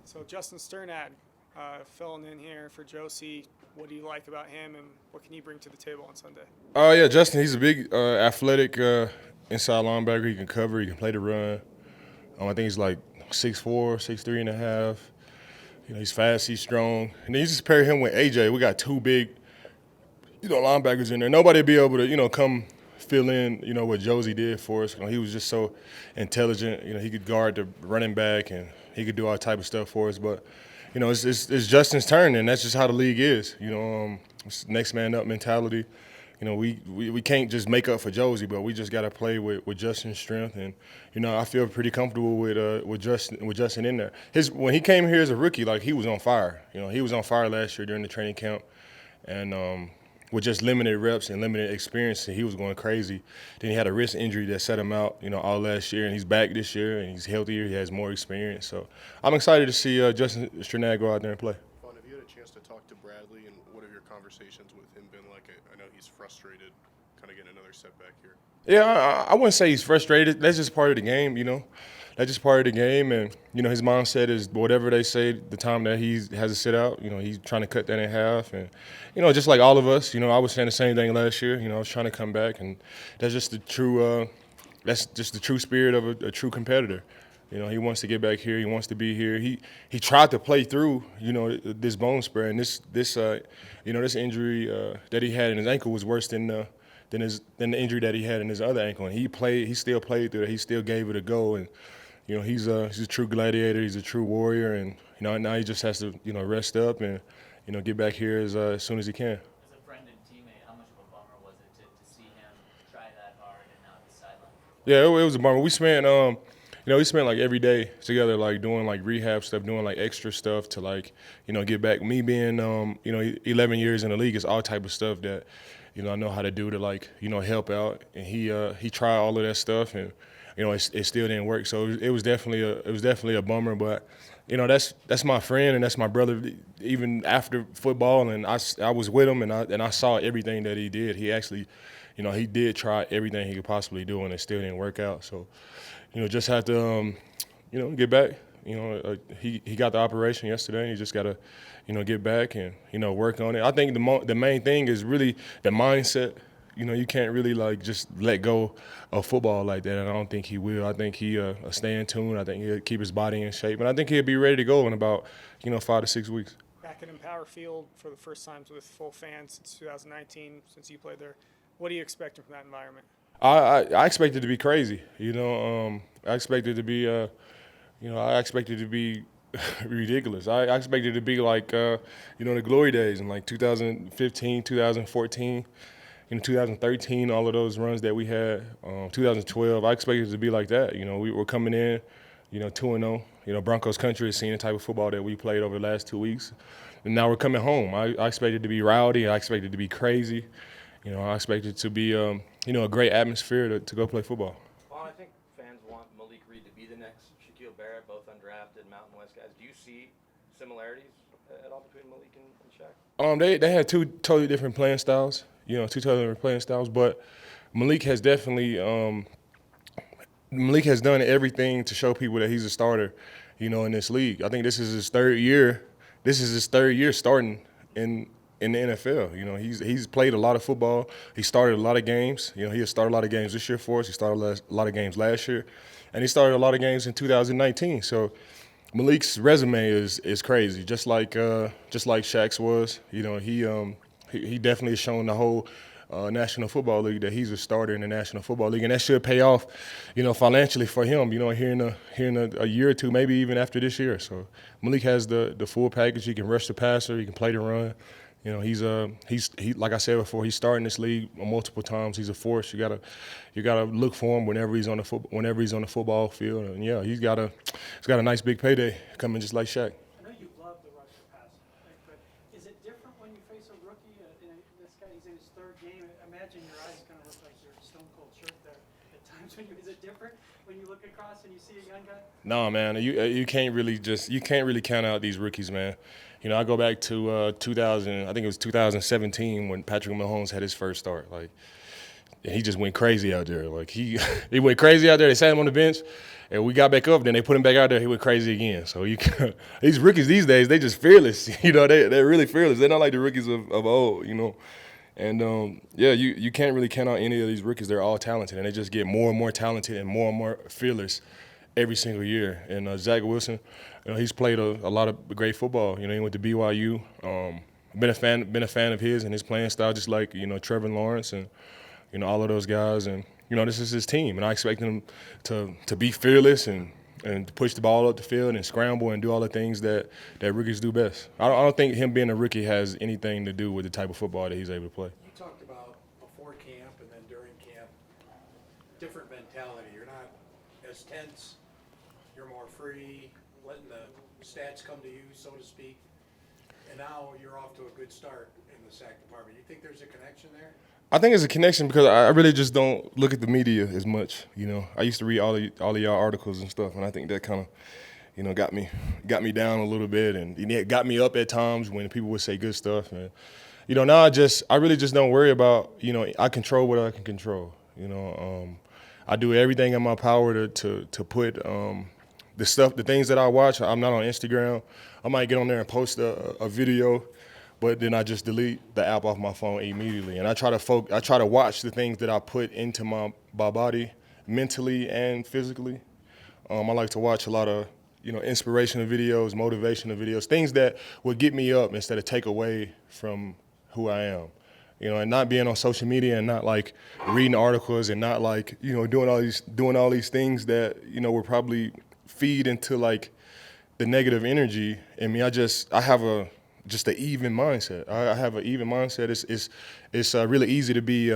So Justin Sternad filling in here for Josie. What do you like about him, and what can he bring to the table on Sunday? Yeah, Justin. He's a big, athletic inside linebacker. He can cover. He can play the run. I think he's like 6'4", 6'3" and a half. He's fast. He's strong. And then you just pair him with AJ. We got two big, linebackers in there. Nobody be able to, come fill in, what Josie did for us. He was just so intelligent. He could guard the running back and he could do all type of stuff for us. But, it's Justin's turn, and that's just how the league is. It's next man up mentality. We can't just make up for Josie, but we just got to play with Justin's strength, and I feel pretty comfortable with Justin in there. When he came here as a rookie, like he was on fire. He was on fire last year during the training camp, and with just limited reps and limited experience, he was going crazy. Then he had a wrist injury that set him out, all last year, and he's back this year, and he's healthier. He has more experience, so I'm excited to see Justin Sternad go out there and play. Vaughn, have you had a chance to talk to Bradley, and what have your conversations with him been like? I know he's frustrated, kind of getting another setback here. Yeah, I wouldn't say he's frustrated. That's just part of the game, That's just part of the game, and his mindset is whatever they say. The time that he has to sit out, he's trying to cut that in half, and just like all of us, I was saying the same thing last year. I was trying to come back, and that's just the true. That's just the true spirit of a true competitor. He wants to get back here. He wants to be here. He tried to play through, this bone spur, and this injury that he had in his ankle was worse than the injury that he had in his other ankle. And he still played through it. He still gave it a go. And he's a true gladiator. He's a true warrior. And now he just has to rest up and get back here as soon as he can. As a friend and teammate, how much of a bummer was it to see him try that hard and now he's sidelined? Yeah, it was a bummer. We spent like every day together, like doing like rehab stuff, doing like extra stuff to like, get back. Me being, 11 years in the league, it's all type of stuff that, I know how to do to like, help out. And he tried all of that stuff, and it still didn't work. So it was definitely a bummer. But that's my friend and that's my brother. Even after football, and I was with him, and I saw everything that he did. He actually, he did try everything he could possibly do, and it still didn't work out. So. Just have to, get back. He got the operation yesterday, and he just got to, get back and, work on it. I think the main thing is really the mindset. You can't really, like, just let go of football like that, and I don't think he will. I think he'll stay in tune. I think he'll keep his body in shape, and I think he'll be ready to go in about, 5 to 6 weeks. Back at Empower Field for the first time with full fans since 2019, since you played there. What are you expecting from that environment? I expect it to be crazy. I expect it to be, I expect it to be ridiculous. I expect it to be like, the glory days in like 2015, 2014, 2013, all of those runs that we had, 2012. I expect it to be like that. We were coming in, 2-0. Broncos country has seen the type of football that we played over the last 2 weeks. And now we're coming home. I expect it to be rowdy. I expect it to be crazy. I expect it to be, a great atmosphere to go play football. Well, I think fans want Malik Reed to be the next Shaquille Barrett, both undrafted Mountain West guys. Do you see similarities at all between Malik and Shaq? They had two totally different playing styles. Two totally different playing styles. But Malik has definitely, Malik has done everything to show people that he's a starter, in this league. I think this is his third year. This is his third year starting in the NFL. He's played a lot of football. He started a lot of games. He has started a lot of games this year for us. He started a lot of games last year, and he started a lot of games in 2019. So Malik's resume is crazy, just like Shaq's was. He definitely has shown the whole National Football League that he's a starter in the National Football League, and that should pay off, financially for him. Here in a year or two, maybe even after this year. So Malik has the full package. He can rush the passer. He can play the run. He's like I said before, he's starting this league multiple times. He's a force. You gotta look for him whenever he's on the football field. And yeah, he's got a nice big payday coming, just like Shaq. I know you love the rush to pass, but is it different when you face a rookie? This guy, he's in his third game. Imagine your eyes kind of look like your Stone Cold shirt there at times. Is it different when you look across and you see a young guy? No, man, you can't really count out these rookies, man. I go back to 2000. I think it was 2017 when Patrick Mahomes had his first start. Like, he just went crazy out there. Like he went crazy out there. They sat him on the bench, And we got back up, then they put him back out there. He went crazy again. So these rookies these days, they just fearless. They're really fearless. They're not like the rookies of old. And you can't really count out any of these rookies. They're all talented, and they just get more and more talented and more fearless every single year. And Zach Wilson, he's played a lot of great football. He went to BYU. Been a fan of his and his playing style, just like Trevor Lawrence and all of those guys. And this is his team, and I expect him to be fearless and to push the ball up the field and scramble and do all the things that rookies do best. I don't think him being a rookie has anything to do with the type of football that he's able to play. You talked about before camp and then during camp, different mentality. You're not as tense. You're more free, letting the stats come to you, so to speak. And now you're off to a good start in the sack department. You think there's a connection there? I think it's a connection because I really just don't look at the media as much. I used to read all of y'all articles and stuff, and I think that kind of, got me down a little bit, and it got me up at times when people would say good stuff. And now I really just don't worry about. I control what I can control. I do everything in my power to put the things that I watch. I'm not on Instagram. I might get on there and post a video, but then I just delete the app off my phone immediately. And I try to watch the things that I put into my body, mentally and physically. I like to watch a lot of inspirational videos, motivational videos, things that would get me up instead of take away from who I am. And not being on social media and not like reading articles and not like doing all these things that will probably feed into like the negative energy in me. I have an even mindset. I have an even mindset. It's really easy to be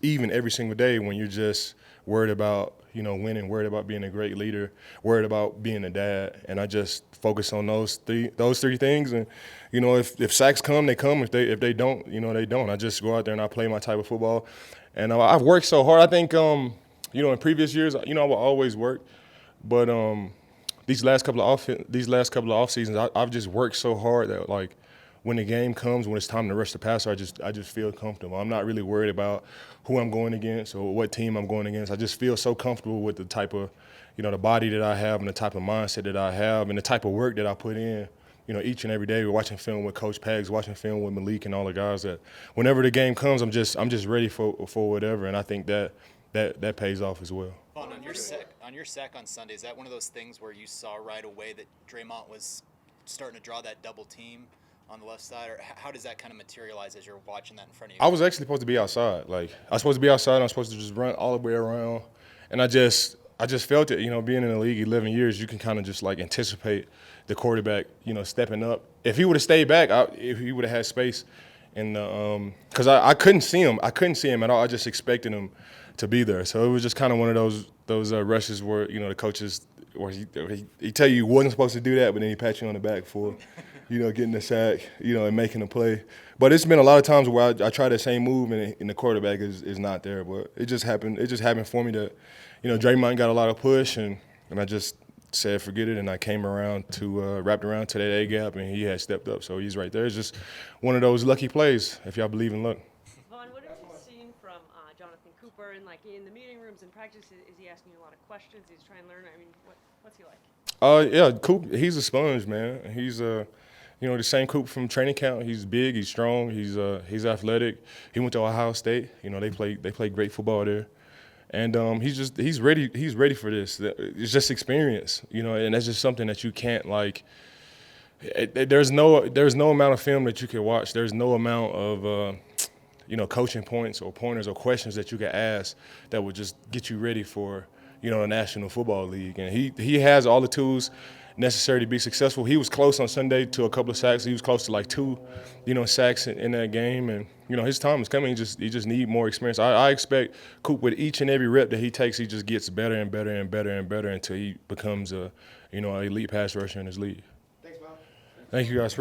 even every single day when you're just worried about winning, worried about being a great leader, worried about being a dad. And I just focus on those three things. And if sacks come, they come. If they don't, they don't. I just go out there and I play my type of football. And I've worked so hard. I think in previous years, I will always work, but these last couple of off seasons, I've just worked so hard that like when the game comes, when it's time to rush the passer, I just feel comfortable. I'm not really worried about who I'm going against or what team I'm going against. I just feel so comfortable with the type of the body that I have and the type of mindset that I have and the type of work that I put in. Each and every day. We're watching film with Coach Pags, watching film with Malik and all the guys. That whenever the game comes, I'm just ready for whatever, and I think that pays off as well. On your sack on Sunday, is that one of those things where you saw right away that Draymond was starting to draw that double team on the left side, or how does that kind of materialize as you're watching that in front of you? I was actually supposed to be outside. Like I was supposed to be outside. I was supposed to just run all the way around, and I just felt it. Being in the league 11 years, you can kind of just like anticipate the quarterback, stepping up. If he would have stayed back, if he would have had space, and because I couldn't see him. I couldn't see him at all. I just expected him to be there. So it was just kind of one of those rushes where the coaches, or he tell you wasn't supposed to do that, but then he pat you on the back for getting the sack, and making a play. But it's been a lot of times where I try that same move and the quarterback is not there. But it just happened for me that Draymond got a lot of push and I just said forget it, and I came around to wrapped around to that A gap, and he had stepped up, so he's right there. It's just one of those lucky plays, if y'all believe in luck. Vaughn, what have you seen from Jonathan Cooper and like in the meeting rooms and practice? Is he asking you a lot of questions? He's trying to learn. I mean, what's he like? Yeah, Coop, he's a sponge, man. He's the same Coop from training camp. He's big, he's strong, he's athletic. He went to Ohio State. They play great football there. And he's ready for this. It's just experience, and that's just something that you can't like. There's no amount of film that you can watch. There's no amount of coaching points or pointers or questions that you can ask that would just get you ready for a National Football League. And he has all the tools necessary to be successful. He was close on Sunday to a couple of sacks. He was close to like 2 sacks in that game. And his time is coming. He just need more experience. I expect Coop, with each and every rep that he takes, he just gets better and better and better and better until he becomes a elite pass rusher in his league. Thanks, Bob. Thank you guys.